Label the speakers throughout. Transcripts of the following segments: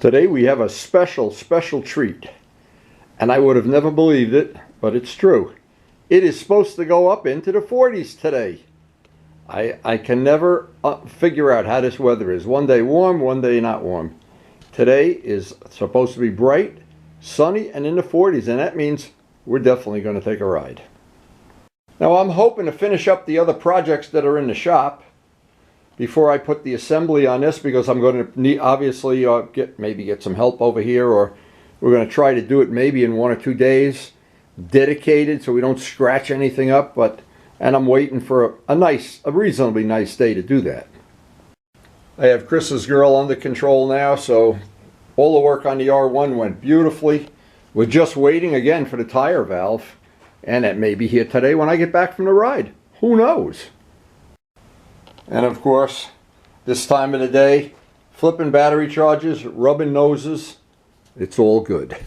Speaker 1: Today we have a special treat, and I would have never believed it, but it's true. It is supposed to go up into the 40s today. I can never figure out how this weather is. One day warm, one day not warm. Today is supposed to be bright, sunny, and in the 40s, and that means we're definitely going to take a ride. Now I'm hoping to finish up the other projects that are in the shop before I put the assembly on this, because I'm going to need, obviously get some help over here, or we're going to try to do it maybe in 1 or 2 days, dedicated, so we don't scratch anything up. And I'm waiting for a reasonably nice day to do that. I have Chris's girl under control now, so all the work on the R1 went beautifully. We're just waiting again for the tire valve, and it may be here today when I get back from the ride. Who knows? And of course, this time of the day, flipping battery chargers, rubbing noses, it's all good.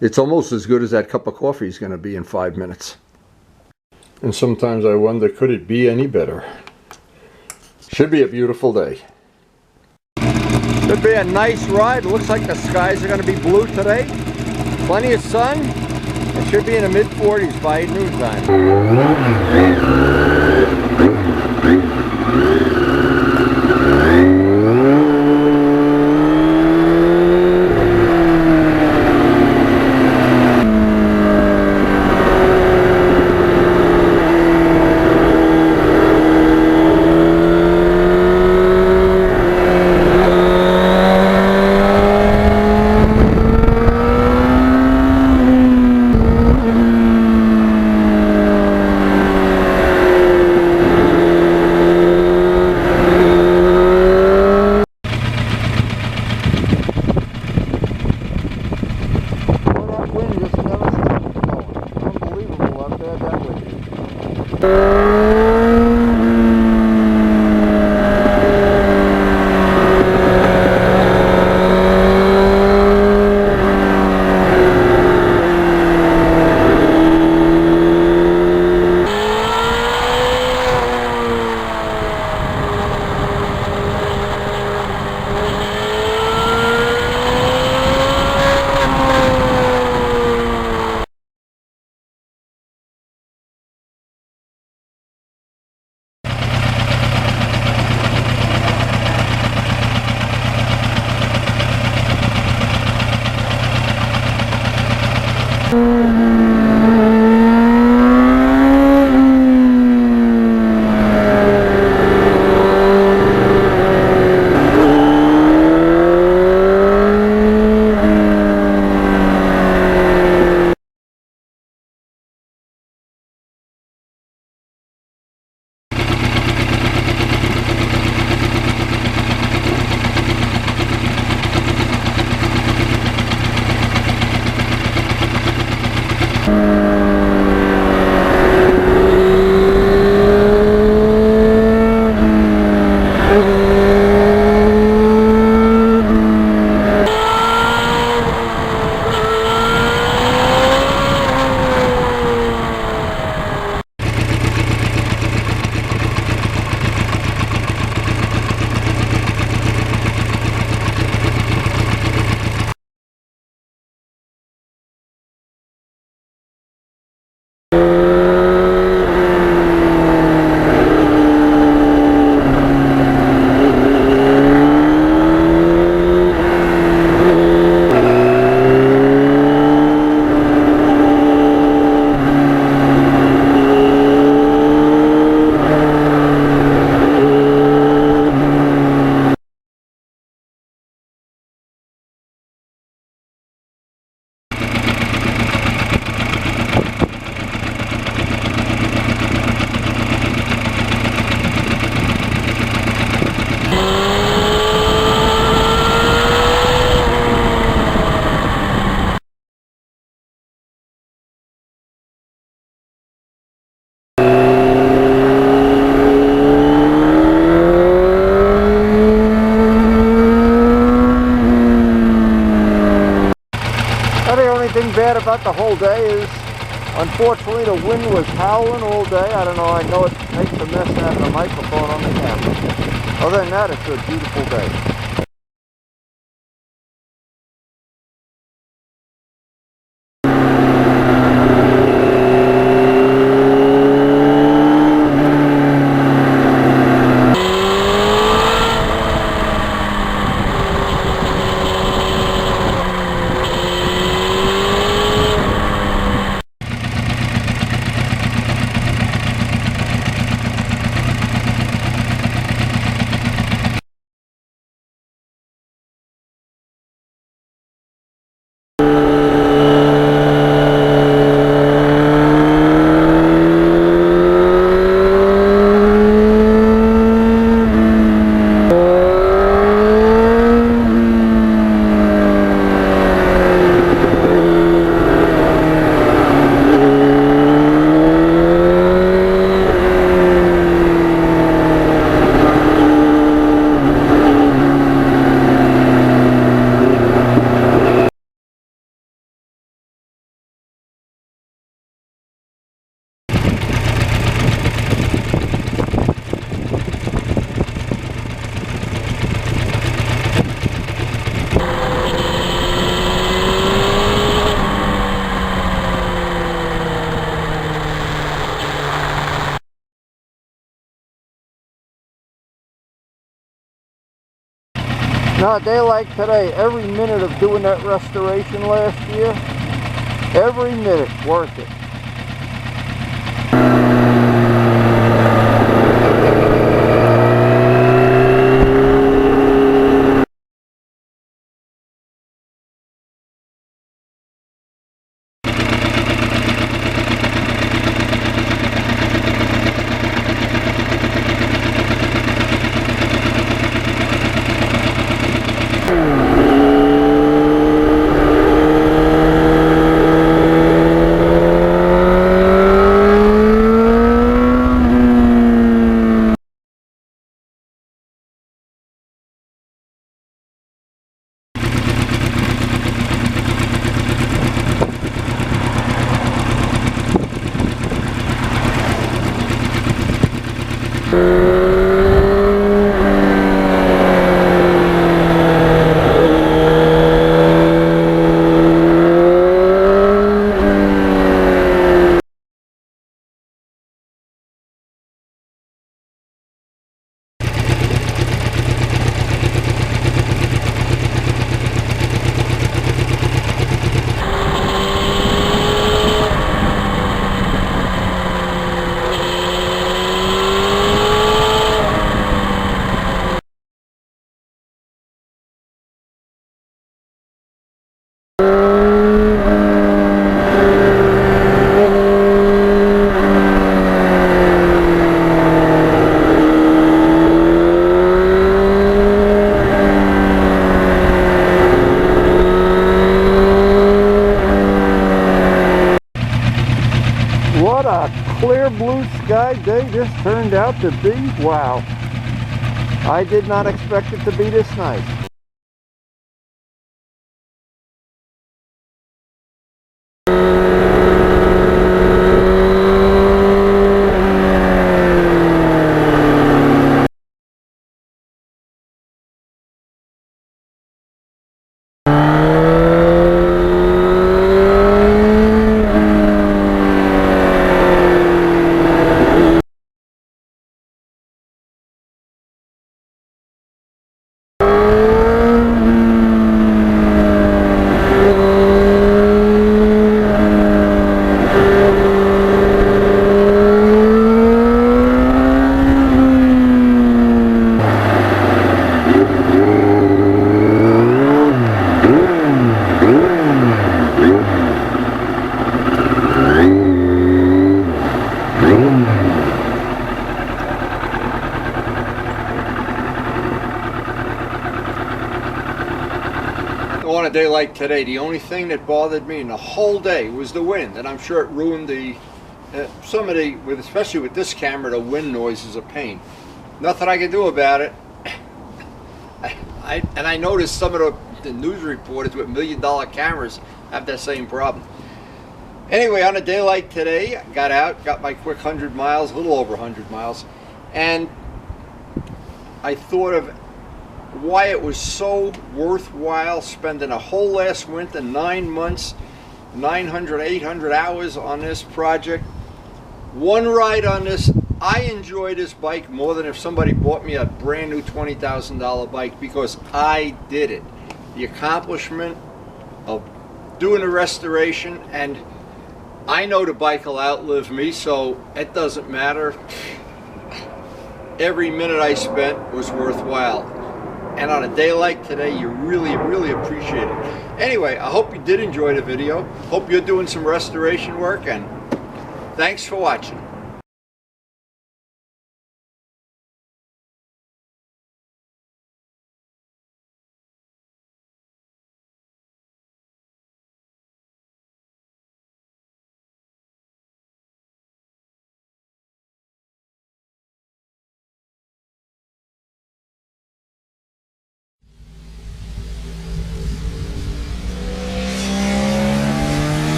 Speaker 1: It's almost as good as that cup of coffee is going to be in 5 minutes. And sometimes I wonder, could it be any better? Should be a beautiful day. Should be a nice ride. Looks like the skies are going to be blue today. Plenty of sun. It should be in the mid-40s by noontime. Thing bad about the whole day is, unfortunately, the wind was howling all day. I don't know, I know it makes a mess having a microphone on the camera. Other than that, it's a beautiful day. Now, a day like today, every minute of doing that restoration last year, every minute worth it. What a clear blue sky day this turned out to be. Wow. I did not expect it to be this nice. On a day like today, the only thing that bothered me in the whole day was the wind, and I'm sure it ruined the some of the, especially with this camera, the wind noise is a pain. Nothing I can do about it. I noticed some of the news reporters with $1 million cameras have that same problem. Anyway, on a day like today, I got out, got my quick 100 miles, a little over 100 miles, and I thought of why it was so worthwhile spending a whole last winter, 9 months, 900, 800 hours on this project. One ride on this, I enjoy this bike more than if somebody bought me a brand new $20,000 bike, because I did it. The accomplishment of doing the restoration, and I know the bike will outlive me, so it doesn't matter. Every minute I spent was worthwhile. And on a day like today, you really, really appreciate it. Anyway, I hope you did enjoy the video. Hope you're doing some restoration work, and thanks for watching.